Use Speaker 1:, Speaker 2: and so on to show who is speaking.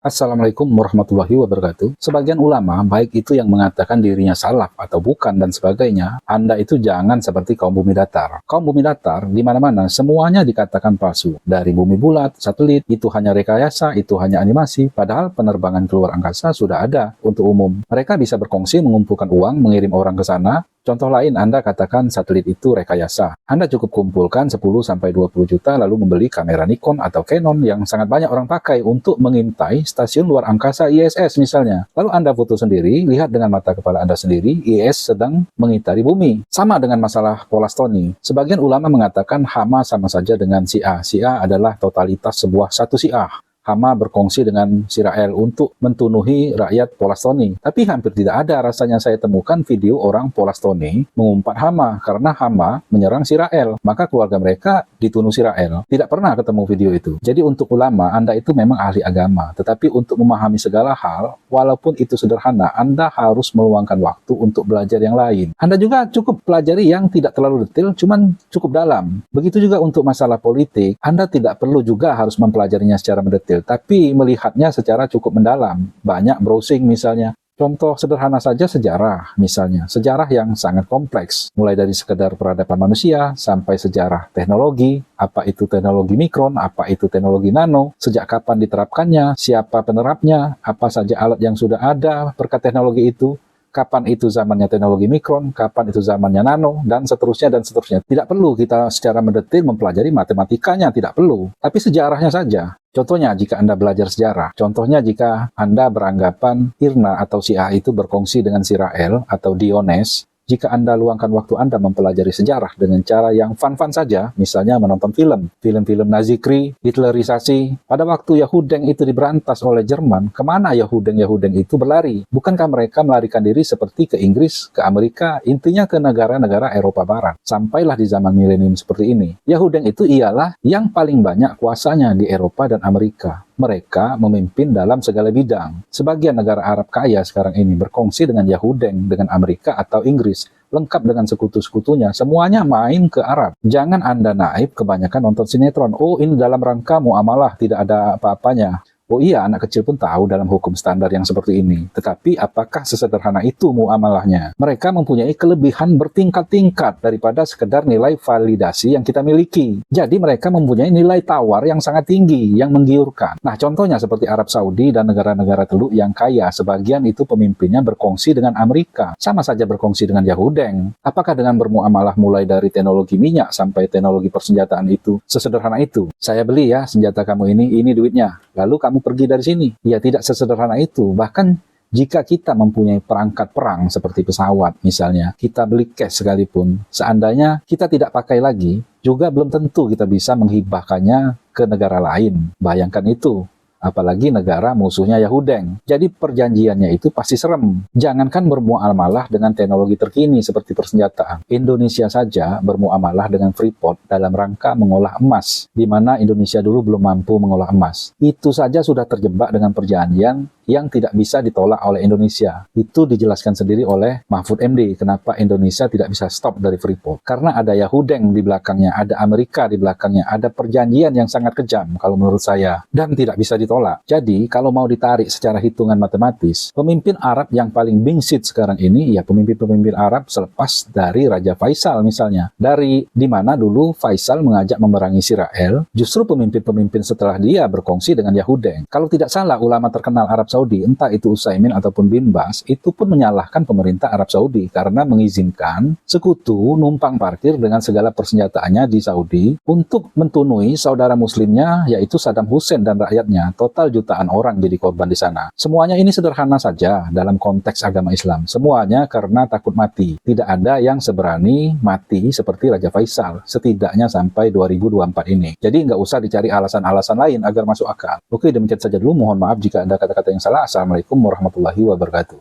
Speaker 1: Assalamualaikum warahmatullahi wabarakatuh. Sebagian ulama, baik itu yang mengatakan dirinya salaf atau bukan dan sebagainya, Anda itu jangan seperti kaum bumi datar. Kaum bumi datar, di mana-mana semuanya dikatakan palsu. Dari bumi bulat, satelit, itu hanya rekayasa, itu hanya animasi, padahal penerbangan keluar angkasa sudah ada untuk umum. Mereka bisa berkongsi mengumpulkan uang, mengirim orang ke sana. Contoh lain, Anda katakan satelit itu rekayasa. Anda cukup kumpulkan 10-20 juta lalu membeli kamera Nikon atau Canon yang sangat banyak orang pakai untuk mengintai stasiun luar angkasa ISS misalnya. Lalu Anda foto sendiri, lihat dengan mata kepala Anda sendiri, ISS sedang mengitari bumi. Sama dengan masalah Polastoni. Sebagian ulama mengatakan Hama sama saja dengan Syiah. Syiah adalah totalitas sebuah satu Syiah. Hama berkongsi dengan Israel untuk mentunuhi rakyat Polastoni. Tapi hampir tidak ada rasanya saya temukan video orang Polastoni mengumpat Hama karena Hama menyerang Israel. Maka keluarga mereka ditunuh Israel. Tidak pernah ketemu video itu. Jadi untuk ulama, Anda itu memang ahli agama. Tetapi untuk memahami segala hal, walaupun itu sederhana, Anda harus meluangkan waktu untuk belajar yang lain. Anda juga cukup pelajari yang tidak terlalu detail, cuman cukup dalam. Begitu juga untuk masalah politik, Anda tidak perlu juga harus mempelajarinya secara mendetail, tapi melihatnya secara cukup mendalam. Banyak browsing misalnya. Contoh sederhana saja sejarah misalnya. Sejarah yang sangat kompleks. Mulai dari sekedar peradaban manusia sampai sejarah teknologi. Apa itu teknologi mikron, apa itu teknologi nano, sejak kapan diterapkannya, siapa penerapnya, apa saja alat yang sudah ada berkat teknologi itu. Kapan itu zamannya teknologi mikron, kapan itu zamannya nano, dan seterusnya dan seterusnya. Tidak perlu kita secara mendetail mempelajari matematikanya, tidak perlu. Tapi sejarahnya saja. Contohnya jika Anda belajar sejarah, contohnya jika Anda beranggapan Irna atau Syiah itu berkongsi dengan Sirael atau Diones, jika Anda luangkan waktu Anda mempelajari sejarah dengan cara yang fun-fun saja, misalnya menonton film-film Nazikri, Hitlerisasi, pada waktu Yahudeng itu diberantas oleh Jerman, kemana Yahudeng itu berlari? Bukankah mereka melarikan diri seperti ke Inggris, ke Amerika, intinya ke negara-negara Eropa Barat? Sampailah di zaman milenium seperti ini. Yahudeng itu ialah yang paling banyak kuasanya di Eropa dan Amerika. Mereka memimpin dalam segala bidang. Sebagian negara Arab kaya sekarang ini berkongsi dengan Yahudeng, dengan Amerika atau Inggris, lengkap dengan sekutu-sekutunya, semuanya main ke Arab. Jangan Anda naif kebanyakan nonton sinetron. Oh, ini dalam rangka muamalah, tidak ada apa-apanya. Oh iya, anak kecil pun tahu dalam hukum standar yang seperti ini. Tetapi apakah sesederhana itu muamalahnya? Mereka mempunyai kelebihan bertingkat-tingkat daripada sekedar nilai validasi yang kita miliki. Jadi mereka mempunyai nilai tawar yang sangat tinggi, yang menggiurkan. Nah, contohnya seperti Arab Saudi dan negara-negara Teluk yang kaya. Sebagian itu pemimpinnya berkongsi dengan Amerika. Sama saja berkongsi dengan Yahudeng. Apakah dengan bermuamalah mulai dari teknologi minyak sampai teknologi persenjataan itu sesederhana itu? Saya beli ya senjata kamu ini duitnya. Lalu kamu pergi dari sini. Ya tidak sesederhana itu. Bahkan jika kita mempunyai perangkat perang seperti pesawat misalnya, kita beli cash sekalipun, seandainya kita tidak pakai lagi, juga belum tentu kita bisa menghibahkannya ke negara lain. Bayangkan itu. Apalagi negara musuhnya Yahudeng. Jadi perjanjiannya itu pasti serem. Jangankan bermuamalah dengan teknologi terkini seperti persenjataan. Indonesia saja bermuamalah dengan Freeport dalam rangka mengolah emas, di mana Indonesia dulu belum mampu mengolah emas. Itu saja sudah terjebak dengan perjanjian yang tidak bisa ditolak oleh Indonesia. Itu dijelaskan sendiri oleh Mahfud MD, kenapa Indonesia tidak bisa stop dari Freeport. Karena ada Yahudeng di belakangnya, ada Amerika di belakangnya, ada perjanjian yang sangat kejam kalau menurut saya, dan tidak bisa ditolak. Jadi, kalau mau ditarik secara hitungan matematis, pemimpin Arab yang paling bingsit sekarang ini, ya pemimpin-pemimpin Arab selepas dari Raja Faisal misalnya. Dari di mana dulu Faisal mengajak memerangi Israel, justru pemimpin-pemimpin setelah dia berkongsi dengan Yahudeng. Kalau tidak salah, ulama terkenal Arab Saudi, entah itu Utsaimin ataupun Bin Bas, itu pun menyalahkan pemerintah Arab Saudi karena mengizinkan sekutu numpang parkir dengan segala persenjataannya di Saudi untuk mentunui saudara muslimnya, yaitu Saddam Hussein dan rakyatnya. Total jutaan orang jadi korban di sana. Semuanya ini sederhana saja dalam konteks agama Islam. Semuanya karena takut mati. Tidak ada yang seberani mati seperti Raja Faisal, setidaknya sampai 2024 ini. Jadi nggak usah dicari alasan-alasan lain agar masuk akal. Oke, demikian saja dulu. Mohon maaf jika ada kata-kata yang salah. Assalamualaikum warahmatullahi wabarakatuh.